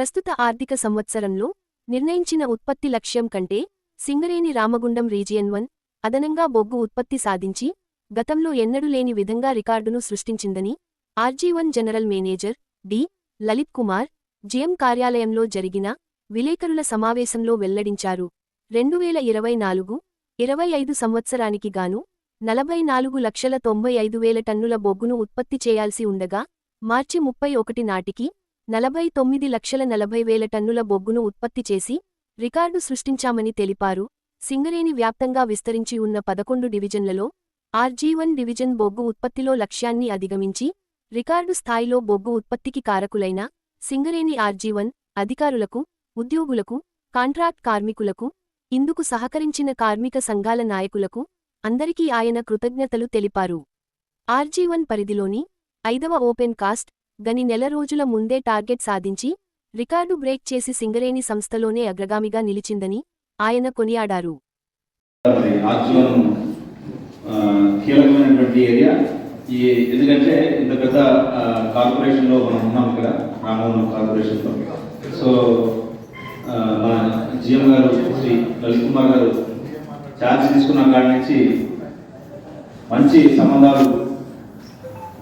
ప్రస్తుత ఆర్థిక సంవత్సరంలో నిర్ణయించిన ఉత్పత్తి లక్ష్యం కంటే సింగరేణి రామగుండం రీజియన్ 1 అదనంగా బొగ్గు ఉత్పత్తి సాధించి గతంలో ఎన్నడూ లేని విధంగా రికార్డును సృష్టించిందని RG1 general manager D. Lalit Kumar GM కార్యాలయంలో జరిగిన విలేకరుల సమావేశంలో వెల్లడించారు. 2024-25 సంవత్సరానికి గాను 44,95,000 టన్నుల బొగ్గును ఉత్పత్తి చేయాల్సి ఉండగా మార్చి 31 నాటికి 49,40,000 టన్నుల బొగ్గును ఉత్పత్తి చేసి రికార్డు సృష్టించామని తెలిపారు. సింగరేణి వ్యాప్తంగా విస్తరించి ఉన్న 11 డివిజన్లలో RG1 డివిజన్ బొగ్గు ఉత్పత్తిలో లక్ష్యాన్ని అధిగమించి రికార్డు స్థాయిలో బొగ్గు ఉత్పత్తికి కారకులైన సింగరేణి RG1 అధికారులకు, ఉద్యోగులకు, కాంట్రాక్ట్ కార్మికులకు, ఇందుకు సహకరించిన కార్మిక సంఘాల నాయకులకు అందరికీ ఆయన కృతజ్ఞతలు తెలిపారు. RG1 పరిధిలోని 5వ ఓపెన్ కాస్ట్ గని నెల రోజుల ముందే టార్గెట్ సాధించి రికార్డు బ్రేక్ చేసి సింగరేణి సంస్థలోనే అగ్రగామిగా నిలిచిందని ఆయన కొనియాడారు. కీలకమైనటువంటి ఏరియా ఎందుకంటే ఇంత పెద్ద కార్పొరేషన్లో మనం ఉన్నాం ఇక్కడ రామగుండం కార్పొరేషన్లో. సో మన జిఎం గారు శ్రీ లలిత్ కుమార్ గారు ఛార్జ్ తీసుకున్న కాడి నుంచి మంచి సంబంధాలు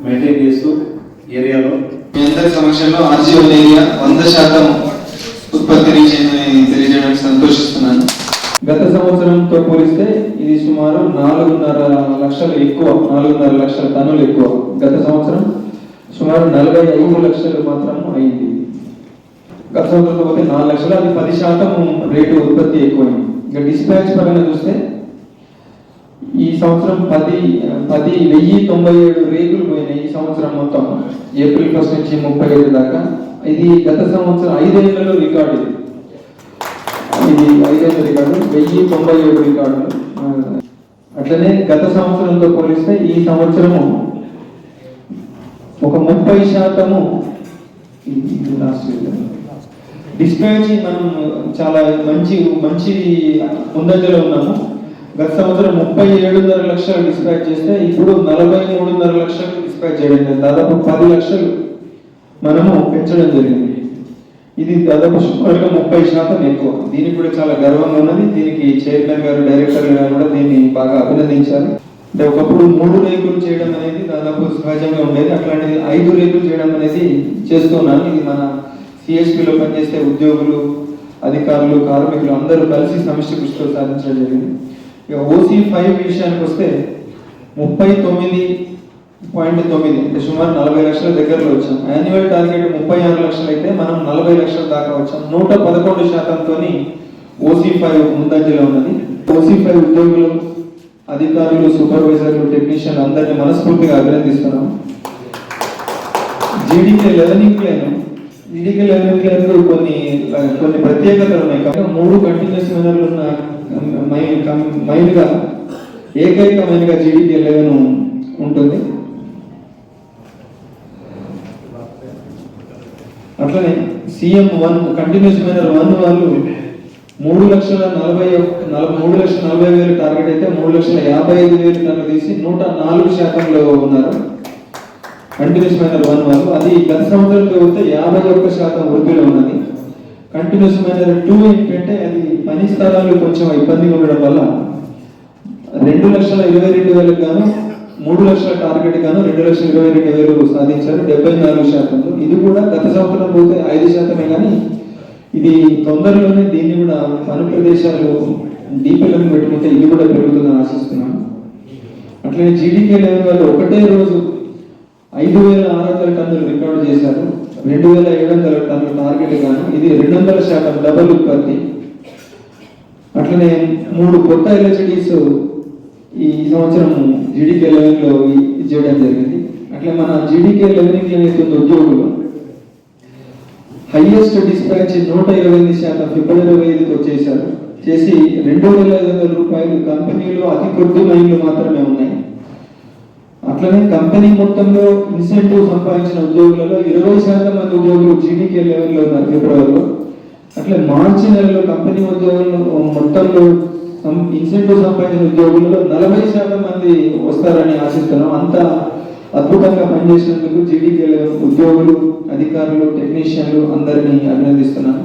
మెయింటైన్ చేస్తూ ఏరియాలో మీ అందరి సమక్షంలో RG1 ఏరియా 100% ఉత్పత్తి రీచ్ అయిందని తెలియజేయడానికి సంతోషిస్తున్నాను. గత సంవత్సరంతో పోలిస్తే ఇది సుమారు 4.5 లక్షలు ఎక్కువ, 4.5 లక్షల టన్నులు ఎక్కువ. గత సంవత్సరం సుమారు 45 లక్షలు మాత్రం అయింది. గత సంవత్సరంతో పోతే 4 లక్షలు, అది 10% రేటు ఉత్పత్తి ఎక్కువైంది. ఇంకా డిస్పాచ్ పరంగా చూస్తే ఈ సంవత్సరం 10,197 రేకులు పోయినాయి. ఈ సంవత్సరం మొత్తం ఏప్రిల్ 1 నుంచి 35 దాకా. ఇది గత సంవత్సరం 5 ఏళ్లలో రికార్డు. ఇది 5 ఏళ్ల రికార్డు, 1,097 రికార్డులు. అట్లనే గత సంవత్సరంతో పోలిస్తే ఈ సంవత్సరము ఒక 30% డిస్పాచ్ మనం చాలా మంచి ముందంజలో ఉన్నాము. గత సంవత్సరం 37.5 లక్షలు డిస్పాచ్ చేస్తే ఇప్పుడు 43.5 లక్షలు డిస్పాచ్ చేయడం, దాదాపు 10 లక్షలు మనము పెంచడం జరిగింది. ఇది దాదాపు సుమారుగా 30% ఎక్కువ. దీనికి కూడా చాలా గర్వంగా ఉన్నది. దీనికి చైర్మన్ గారు, డైరెక్టర్ గారు కూడా దీన్ని బాగా అభినందించారు. అంటే ఒకప్పుడు 3 రేకులు చేయడం అనేది దాదాపు సహజంగా ఉండేది, అట్లాంటిది 5 రేకులు చేయడం అనేది చేస్తున్నాను. ఇది మన CHPలో పనిచేసే ఉద్యోగులు, అధికారులు, కార్మికులు అందరూ కలిసి సమిష్టి కృషితో సాధించడం జరిగింది. ఇక OC5 విషయానికి వస్తే 39.9 అంటే సుమారు 40 లక్షల దగ్గరలో వచ్చాం. యాన్యువల్ టార్గెట్ 36 లక్షలు అయితే మనం 40 లక్షల దాకా వచ్చాం. 111%తో OC5 ముందంజలో ఉన్నది. OC5 ఉద్యోగులు, అధికారులు, సూపర్వైజర్లు, టెక్నీషియన్లు అందరినీ మనస్ఫూర్తిగా అభినందిస్తున్నాం. GDK లెర్నింగ్ ప్లాన్ కొన్ని ప్రత్యేకతలు ఉన్నాయి. కాబట్టి 3 కంటిన్యూస్ మైనర్లు ఉన్న మైన్గా ఏకైక మైన్గా GDK 11 ఉంటుంది. అట్లనే CM1 కంటిన్యూస్ మైనర్ 1 వాళ్ళు 3,40,000 టార్గెట్ అయితే 3,55,000 టన్నులు తీసి 104%లో ఉన్నారు కంటిన్యూస్ మైనర్ 1 వాళ్ళు. అది గత సంవత్సరంతో పోతే 51% వృద్ధిలో ఉన్నది. కంటిన్యూస్ మైనర్ 2 ఏంటంటే అది పని స్థలాలు కొంచెం ఇబ్బందిగా ఉండడం వల్ల 2,22,000 గాను 3 లక్షల టార్గెట్ గాను 2,22,000 సాధించారు, 74%. ఇది కూడా గత సంవత్సరం పోతే 5%, కానీ ఇది తొందరలోనే దీన్ని కూడా పని ప్రదేశాలు డీపీలను పెట్టుకుంటే ఇది కూడా పెరుగుతుందని ఆశిస్తున్నాను. అట్లనే GDK 11 వాళ్ళు ఒకటే రోజు 5,600 టన్నులు రికార్డు చేశారు, 2,700 టన్నుల టార్గెట్ గాను. ఇది 200% డబుల్ ఉత్పత్తి. అట్లనే 3 కొత్త LHDs ఈ సంవత్సరం GDK 11లో చేయడం జరిగింది. అట్లా మన GDK 11 ఏదైతుందో ఉద్యోగులు హైయెస్ట్ డిస్పాచ్ 128% ఫిబ్రవరి 25కి వచ్చేసారు. చేసి 2,500 రూపాయలు కంపెనీలో అతి కొద్ది మైన్లు మాత్రమే ఉన్నాయి. అట్లనే కంపెనీ మొత్తంలో ఇన్సెంటివ్ సంపాదించిన ఉద్యోగులలో 20% మంది ఉద్యోగులు GDK 11లో ఉన్నారు ఫిబ్రవరిలో. అట్లే మార్చి నెలలో కంపెనీ ఉద్యోగులు మొత్తంలో ఇన్సెంటివ్ సంపాదించిన ఉద్యోగులలో 40% మంది వస్తారని ఆశిస్తున్నాం. అంత అద్భుతంగా పనిచేసినందుకు GDK 11 ఉద్యోగులు, అధికారులు, టెక్నీషియన్లు అందరినీ అభినందిస్తున్నాను.